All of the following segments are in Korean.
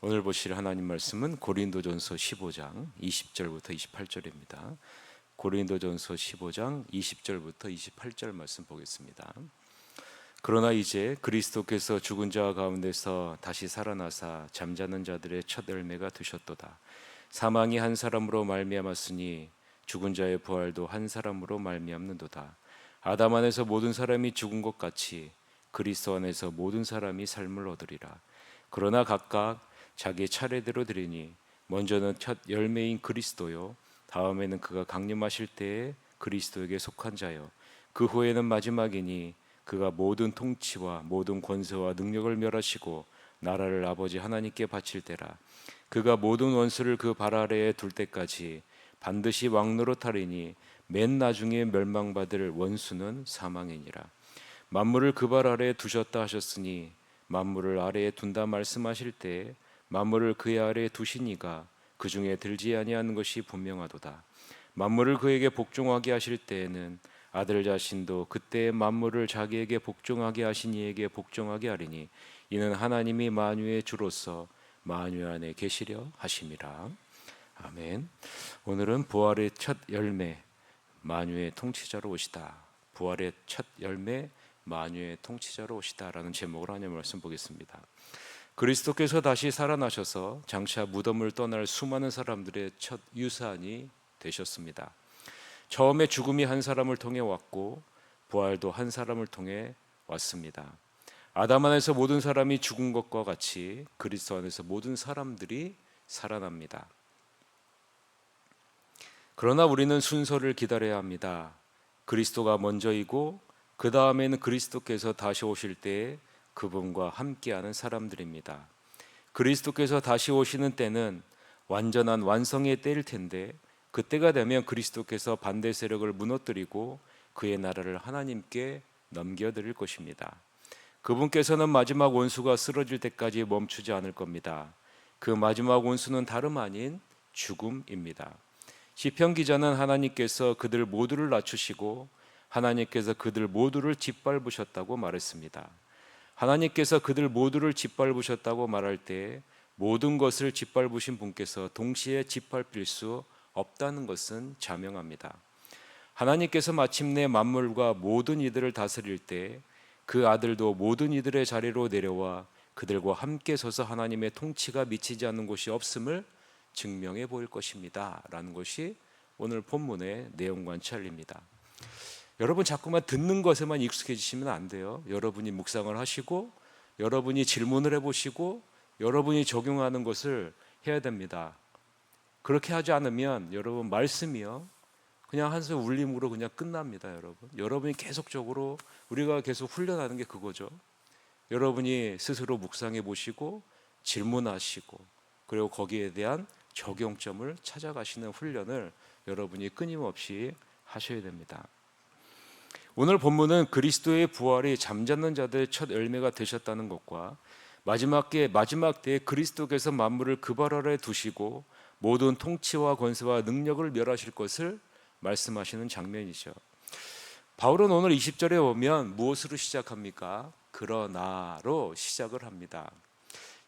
오늘 보실 하나님 말씀은 고린도전서 15장 20절부터 28절입니다. 고린도전서 15장 20절부터 28절 말씀 보겠습니다. 그러나 이제 그리스도께서 죽은 자 가운데서 다시 살아나사 잠자는 자들의 첫 열매가 되셨도다. 사망이 한 사람으로 말미암았으니 죽은 자의 부활도 한 사람으로 말미암는도다. 아담 안에서 모든 사람이 죽은 것 같이 그리스도 안에서 모든 사람이 삶을 얻으리라. 그러나 각각 자기 차례대로 드리니 먼저는 첫 열매인 그리스도요, 다음에는 그가 강림하실 때에 그리스도에게 속한 자요, 그 후에는 마지막이니 그가 모든 통치와 모든 권세와 능력을 멸하시고 나라를 아버지 하나님께 바칠 때라. 그가 모든 원수를 그 발 아래에 둘 때까지 반드시 왕노릇하리니 맨 나중에 멸망받을 원수는 사망이니라. 만물을 그 발 아래에 두셨다 하셨으니 만물을 아래에 둔다 말씀하실 때에 만물을 그의 아래에 두시니가 그 중에 들지 아니하는 것이 분명하도다. 만물을 그에게 복종하게 하실 때에는 아들 자신도 그때의 만물을 자기에게 복종하게 하신 이에게 복종하게 하리니 이는 하나님이 만유의 주로서 만유 안에 계시려 하심이라. 아멘. 오늘은 부활의 첫 열매, 만유의 통치자로 오시다. 부활의 첫 열매, 만유의 통치자로 오시다라는 제목으로 하나님의 말씀 보겠습니다. 그리스도께서 다시 살아나셔서 장차 무덤을 떠날 수많은 사람들의 첫 유산이 되셨습니다. 처음에 죽음이 한 사람을 통해 왔고 부활도 한 사람을 통해 왔습니다. 아담 안에서 모든 사람이 죽은 것과 같이 그리스도 안에서 모든 사람들이 살아납니다. 그러나 우리는 순서를 기다려야 합니다. 그리스도가 먼저이고 그 다음에는 그리스도께서 다시 오실 때에 그분과 함께하는 사람들입니다. 그리스도께서 다시 오시는 때는 완전한 완성의 때일 텐데 그때가 되면 그리스도께서 반대 세력을 무너뜨리고 그의 나라를 하나님께 넘겨드릴 것입니다. 그분께서는 마지막 원수가 쓰러질 때까지 멈추지 않을 겁니다. 그 마지막 원수는 다름 아닌 죽음입니다. 시편 기자는 하나님께서 그들 모두를 낮추시고 하나님께서 그들 모두를 짓밟으셨다고 말했습니다. 하나님께서 그들 모두를 짓밟으셨다고 말할 때 모든 것을 짓밟으신 분께서 동시에 짓밟힐 수 없다는 것은 자명합니다. 하나님께서 마침내 만물과 모든 이들을 다스릴 때 그 아들도 모든 이들의 자리로 내려와 그들과 함께 서서 하나님의 통치가 미치지 않는 곳이 없음을 증명해 보일 것입니다 라는 것이 오늘 본문의 내용 관찰입니다. 여러분 자꾸만 듣는 것에만 익숙해지시면 안 돼요. 여러분이 묵상을 하시고 여러분이 질문을 해보시고 여러분이 적용하는 것을 해야 됩니다. 그렇게 하지 않으면 여러분 말씀이요 그냥 한숨 울림으로 그냥 끝납니다. 여러분이 계속적으로 우리가 계속 훈련하는 게 그거죠. 여러분이 스스로 묵상해 보시고 질문하시고 그리고 거기에 대한 적용점을 찾아가시는 훈련을 여러분이 끊임없이 하셔야 됩니다. 오늘 본문은 그리스도의 부활이 잠자는 자들의 첫 열매가 되셨다는 것과 마지막 때에 그리스도께서 만물을 그 발 아래에 두시고 모든 통치와 권세와 능력을 멸하실 것을 말씀하시는 장면이죠. 바울은 오늘 20절에 오면 무엇으로 시작합니까? 그러나로 시작을 합니다.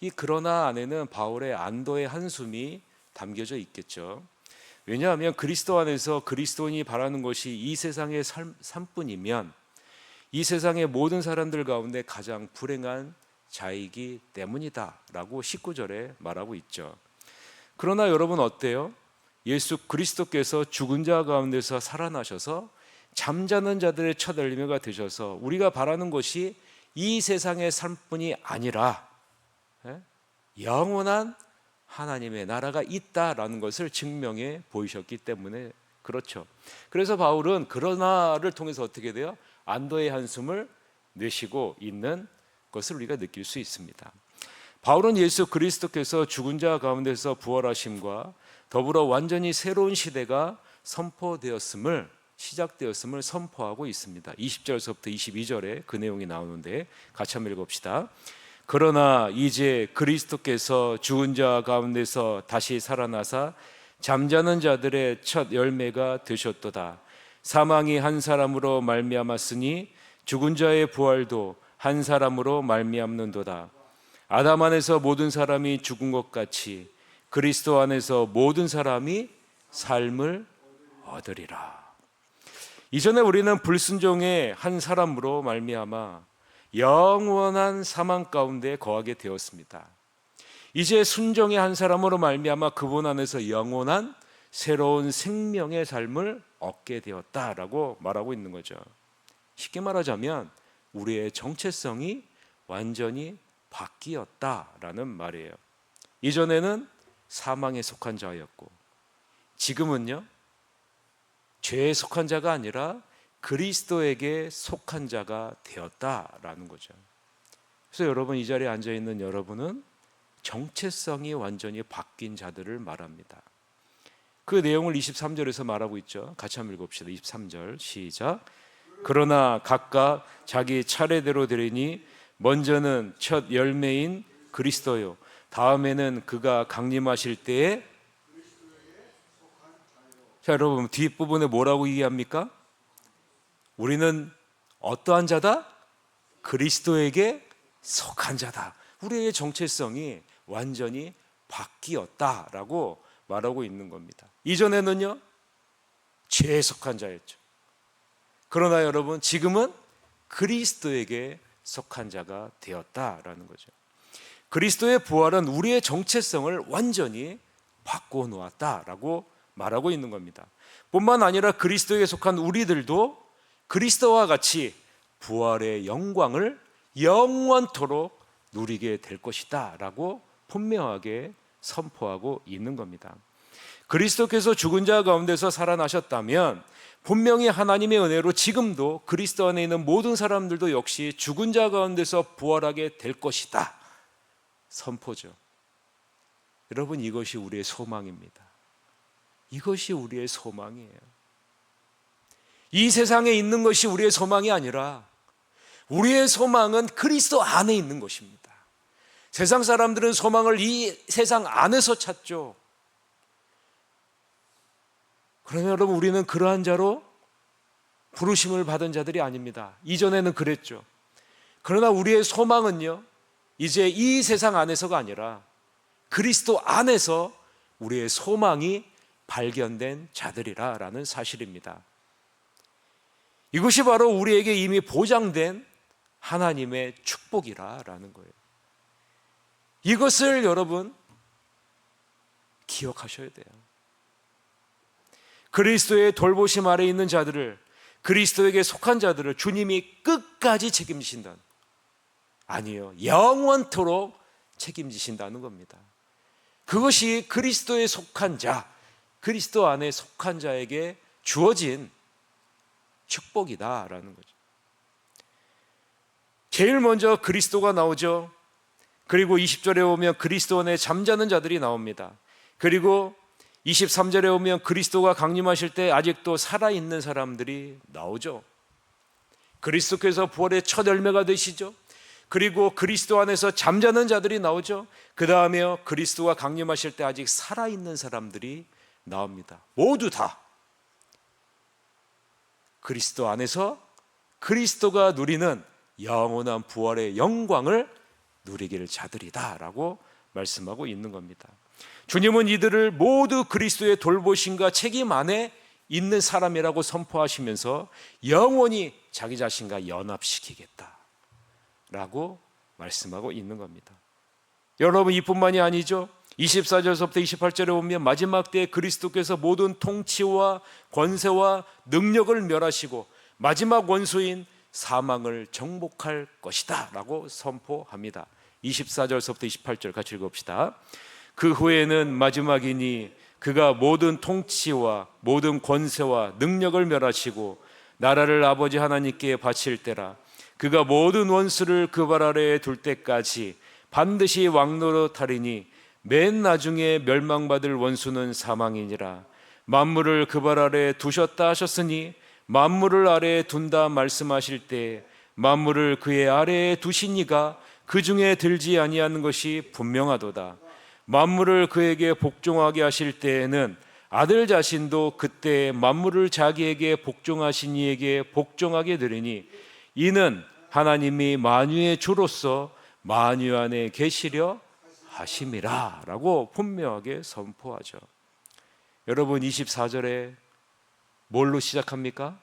이 그러나 안에는 바울의 안도의 한숨이 담겨져 있겠죠. 왜냐하면 그리스도 안에서 그리스도인이 바라는 것이 이 세상의 삶뿐이면 이 세상의 모든 사람들 가운데 가장 불행한 자이기 때문이다 라고 19절에 말하고 있죠. 그러나 여러분 어때요? 예수 그리스도께서 죽은 자 가운데서 살아나셔서 잠자는 자들의 첫 열매가 되셔서 우리가 바라는 것이 이 세상의 삶뿐이 아니라 영원한 하나님의 나라가 있다라는 것을 증명해 보이셨기 때문에 그렇죠. 그래서 바울은 그러나를 통해서 어떻게 돼요? 안도의 한숨을 내쉬고 있는 것을 우리가 느낄 수 있습니다. 바울은 예수 그리스도께서 죽은 자 가운데서 부활하심과 더불어 완전히 새로운 시대가 시작되었음을 선포하고 있습니다. 20절서부터 22절에 그 내용이 나오는데 같이 한번 읽읍시다. 그러나 이제 그리스도께서 죽은 자 가운데서 다시 살아나사 잠자는 자들의 첫 열매가 되셨도다. 사망이 한 사람으로 말미암았으니 죽은 자의 부활도 한 사람으로 말미암는도다. 아담 안에서 모든 사람이 죽은 것 같이 그리스도 안에서 모든 사람이 삶을 얻으리라. 이전에 우리는 불순종의 한 사람으로 말미암아 영원한 사망 가운데 거하게 되었습니다. 이제 순종의 한 사람으로 말미암아 그분 안에서 영원한 새로운 생명의 삶을 얻게 되었다라고 말하고 있는 거죠. 쉽게 말하자면 우리의 정체성이 완전히 바뀌었다라는 말이에요. 이전에는 사망에 속한 자였고 지금은요, 죄에 속한 자가 아니라 그리스도에게 속한 자가 되었다라는 거죠. 그래서 여러분, 이 자리에 앉아 있는 여러분은 정체성이 완전히 바뀐 자들을 말합니다. 그 내용을 23절에서 말하고 있죠. 같이 한번 읽읍시다. 23절 시작. 그러나 각각 자기 차례대로 되리니 먼저는 첫 열매인 그리스도요, 다음에는 그가 강림하실 때에. 자, 여러분, 뒷부분에 뭐라고 얘기합니까? 우리는 어떠한 자다? 그리스도에게 속한 자다. 우리의 정체성이 완전히 바뀌었다라고 말하고 있는 겁니다. 이전에는요, 죄에 속한 자였죠. 그러나 여러분, 지금은 그리스도에게 속한 자가 되었다라는 거죠. 그리스도의 부활은 우리의 정체성을 완전히 바꿔 놓았다라고 말하고 있는 겁니다. 뿐만 아니라 그리스도에게 속한 우리들도 그리스도와 같이 부활의 영광을 영원토록 누리게 될 것이다 라고 분명하게 선포하고 있는 겁니다. 그리스도께서 죽은 자 가운데서 살아나셨다면 분명히 하나님의 은혜로 지금도 그리스도 안에 있는 모든 사람들도 역시 죽은 자 가운데서 부활하게 될 것이다 선포죠. 여러분, 이것이 우리의 소망입니다. 이것이 우리의 소망이에요. 이 세상에 있는 것이 우리의 소망이 아니라 우리의 소망은 그리스도 안에 있는 것입니다. 세상 사람들은 소망을 이 세상 안에서 찾죠. 그러면 여러분, 우리는 그러한 자로 부르심을 받은 자들이 아닙니다. 이전에는 그랬죠. 그러나 우리의 소망은요, 이제 이 세상 안에서가 아니라 그리스도 안에서 우리의 소망이 발견된 자들이라는 사실입니다. 이것이 바로 우리에게 이미 보장된 하나님의 축복이라는 거예요. 이것을 여러분 기억하셔야 돼요. 그리스도의 돌보심 아래 있는 자들을, 그리스도에게 속한 자들을 주님이 끝까지 책임지신다는, 아니에요, 영원토록 책임지신다는 겁니다. 그것이 그리스도에 속한 자, 그리스도 안에 속한 자에게 주어진 축복이다라는 거죠. 제일 먼저 그리스도가 나오죠. 그리고 20절에 오면 그리스도 안에 잠자는 자들이 나옵니다. 그리고 23절에 오면 그리스도가 강림하실 때 아직도 살아있는 사람들이 나오죠. 그리스도께서 부활의 첫 열매가 되시죠. 그리고 그리스도 안에서 잠자는 자들이 나오죠. 그 다음에 그리스도가 강림하실 때 아직 살아있는 사람들이 나옵니다. 모두 다 그리스도 안에서 그리스도가 누리는 영원한 부활의 영광을 누리길 자들이다 라고 말씀하고 있는 겁니다. 주님은 이들을 모두 그리스도의 돌보심과 책임 안에 있는 사람이라고 선포하시면서 영원히 자기 자신과 연합시키겠다 라고 말씀하고 있는 겁니다. 여러분, 이뿐만이 아니죠. 24절부터 28절에 보면 마지막 때에 그리스도께서 모든 통치와 권세와 능력을 멸하시고 마지막 원수인 사망을 정복할 것이다 라고 선포합니다. 24절부터 28절 같이 읽읍시다. 그 후에는 마지막이니 그가 모든 통치와 모든 권세와 능력을 멸하시고 나라를 아버지 하나님께 바칠 때라. 그가 모든 원수를 그 발 아래에 둘 때까지 반드시 왕노릇하리니 맨 나중에 멸망받을 원수는 사망이니라. 만물을 그 발 아래에 두셨다 하셨으니 만물을 아래에 둔다 말씀하실 때 만물을 그의 아래에 두신 이가 그 중에 들지 아니하는 것이 분명하도다. 만물을 그에게 복종하게 하실 때에는 아들 자신도 그때 만물을 자기에게 복종하신 이에게 복종하게 되리니 이는 하나님이 만유의 주로서 만유 안에 계시려 하심이라 라고 분명하게 선포하죠. 여러분 24절에 뭘로 시작합니까?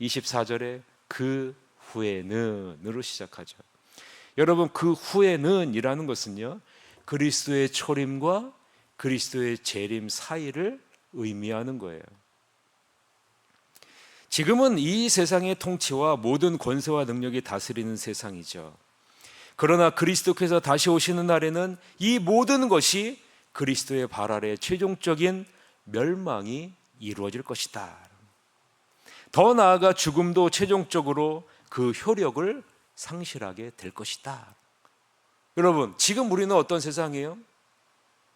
24절에 그 후에는으로 시작하죠. 여러분 그 후에는 이라는 것은요, 그리스도의 초림과 그리스도의 재림 사이를 의미하는 거예요. 지금은 이 세상의 통치와 모든 권세와 능력이 다스리는 세상이죠. 그러나 그리스도께서 다시 오시는 날에는 이 모든 것이 그리스도의 발 아래 최종적인 멸망이 이루어질 것이다. 더 나아가 죽음도 최종적으로 그 효력을 상실하게 될 것이다. 여러분, 지금 우리는 어떤 세상이에요?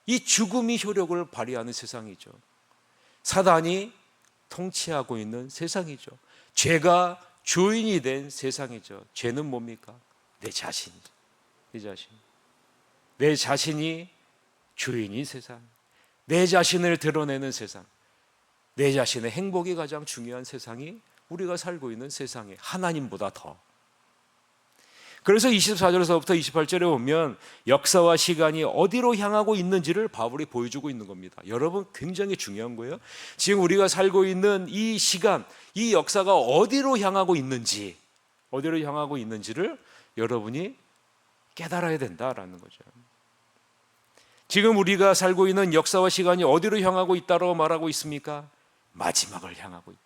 이 죽음이 효력을 발휘하는 세상이죠. 사단이 통치하고 있는 세상이죠. 죄가 주인이 된 세상이죠. 죄는 뭡니까? 내 자신이죠. 내 자신. 내 자신이 주인인 세상. 내 자신을 드러내는 세상. 내 자신의 행복이 가장 중요한 세상이 우리가 살고 있는 세상에 하나님보다 더. 그래서 24절에서부터 28절에 보면 역사와 시간이 어디로 향하고 있는지를 바울이 보여주고 있는 겁니다. 여러분 굉장히 중요한 거예요. 지금 우리가 살고 있는 이 시간, 이 역사가 어디로 향하고 있는지, 어디로 향하고 있는지를 여러분이 깨달아야 된다라는 거죠. 지금 우리가 살고 있는 역사와 시간이 어디로 향하고 있다고 말하고 있습니까? 마지막을 향하고 있다.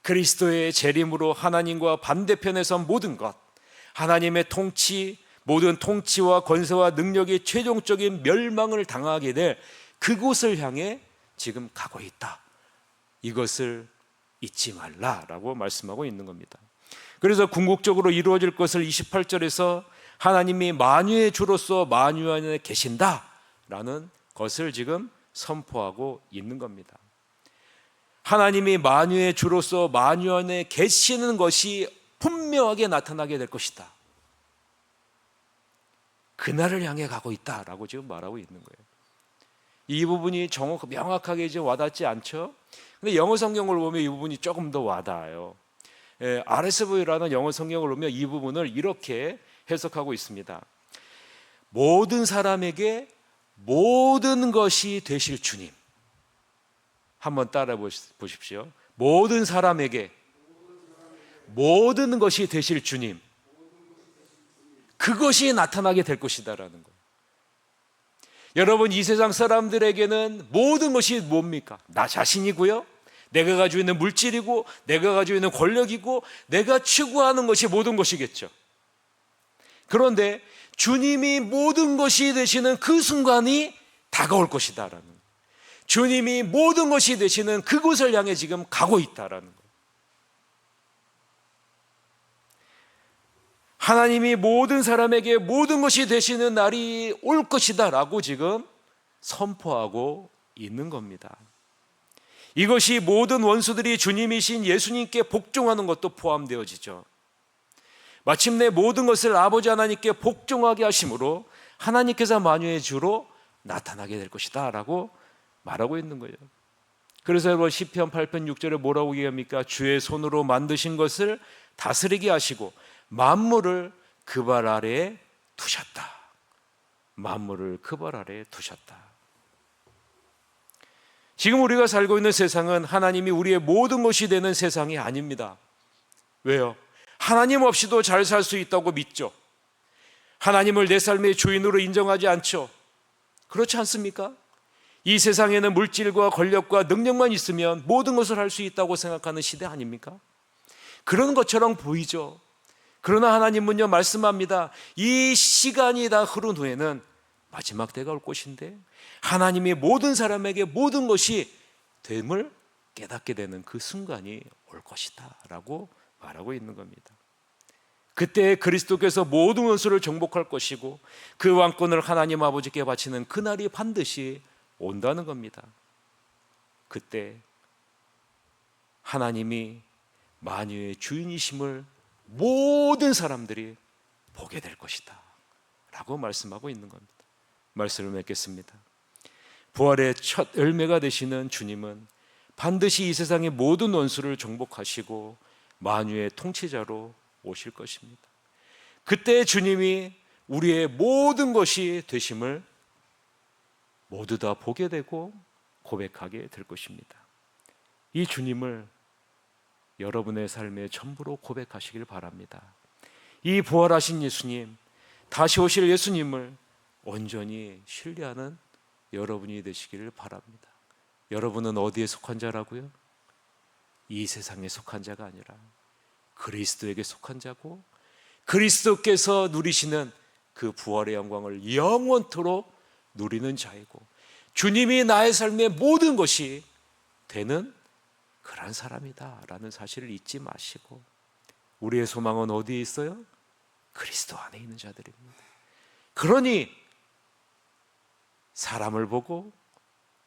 그리스도의 재림으로 하나님과 반대편에 선 모든 것, 하나님의 통치, 모든 통치와 권세와 능력이 최종적인 멸망을 당하게 될 그곳을 향해 지금 가고 있다. 이것을 잊지 말라라고 말씀하고 있는 겁니다. 그래서 궁극적으로 이루어질 것을 28절에서 하나님이 만유의 주로서 만유 안에 계신다라는 것을 지금 선포하고 있는 겁니다. 하나님이 만유의 주로서 만유 안에 계시는 것이 분명하게 나타나게 될 것이다. 그날을 향해 가고 있다라고 지금 말하고 있는 거예요. 이 부분이 명확하게 이제 와닿지 않죠? 근데 영어 성경을 보면 이 부분이 조금 더 와닿아요. RSV라는 영어 성경을 보면 이 부분을 이렇게 해석하고 있습니다. 모든 사람에게 모든 것이 되실 주님. 한번 따라 보십시오. 모든 사람에게 모든 것이 되실 주님, 그것이 나타나게 될 것이다라는 거예요. 여러분, 이 세상 사람들에게는 모든 것이 뭡니까? 나 자신이고요, 내가 가지고 있는 물질이고, 내가 가지고 있는 권력이고, 내가 추구하는 것이 모든 것이겠죠. 그런데 주님이 모든 것이 되시는 그 순간이 다가올 것이다라는 거예요. 주님이 모든 것이 되시는 그곳을 향해 지금 가고 있다라는 거예요. 하나님이 모든 사람에게 모든 것이 되시는 날이 올 것이다 라고 지금 선포하고 있는 겁니다. 이것이 모든 원수들이 주님이신 예수님께 복종하는 것도 포함되어지죠. 마침내 모든 것을 아버지 하나님께 복종하게 하심으로 하나님께서 만유의 주로 나타나게 될 것이다 라고 말하고 있는 거예요. 그래서 여러분 시편 8편 6절에 뭐라고 얘기합니까? 주의 손으로 만드신 것을 다스리게 하시고 만물을 그 발 아래에 두셨다. 만물을 그 발 아래에 두셨다. 지금 우리가 살고 있는 세상은 하나님이 우리의 모든 것이 되는 세상이 아닙니다. 왜요? 하나님 없이도 잘 살 수 있다고 믿죠. 하나님을 내 삶의 주인으로 인정하지 않죠. 그렇지 않습니까? 이 세상에는 물질과 권력과 능력만 있으면 모든 것을 할 수 있다고 생각하는 시대 아닙니까? 그런 것처럼 보이죠. 그러나 하나님은요 말씀합니다. 이 시간이 다 흐른 후에는 마지막 때가 올 것인데 하나님이 모든 사람에게 모든 것이 됨을 깨닫게 되는 그 순간이 올 것이다 라고 말하고 있는 겁니다. 그때 그리스도께서 모든 원수를 정복할 것이고 그 왕권을 하나님 아버지께 바치는 그날이 반드시 온다는 겁니다. 그때 하나님이 만유의 주인이심을 모든 사람들이 보게 될 것이다 라고 말씀하고 있는 겁니다. 말씀을 맺겠습니다. 부활의 첫 열매가 되시는 주님은 반드시 이 세상의 모든 원수를 정복하시고 만유의 통치자로 오실 것입니다. 그때 주님이 우리의 모든 것이 되심을 모두 다 보게 되고 고백하게 될 것입니다. 이 주님을 여러분의 삶의 전부로 고백하시길 바랍니다. 이 부활하신 예수님, 다시 오실 예수님을 온전히 신뢰하는 여러분이 되시기를 바랍니다. 여러분은 어디에 속한 자라고요? 이 세상에 속한 자가 아니라 그리스도에게 속한 자고, 그리스도께서 누리시는 그 부활의 영광을 영원토록 누리는 자이고, 주님이 나의 삶의 모든 것이 되는 그런 사람이다 라는 사실을 잊지 마시고, 우리의 소망은 어디에 있어요? 그리스도 안에 있는 자들입니다. 그러니 사람을 보고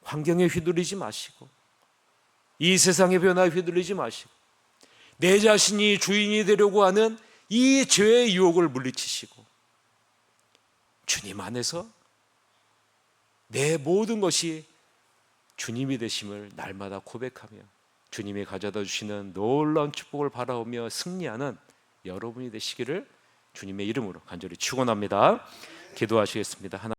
환경에 휘둘리지 마시고, 이 세상의 변화에 휘둘리지 마시고, 내 자신이 주인이 되려고 하는 이 죄의 유혹을 물리치시고, 주님 안에서 내 모든 것이 주님이 되심을 날마다 고백하며 주님이 가져다 주시는 놀라운 축복을 바라보며 승리하는 여러분이 되시기를 주님의 이름으로 간절히 축원합니다. 기도하시겠습니다.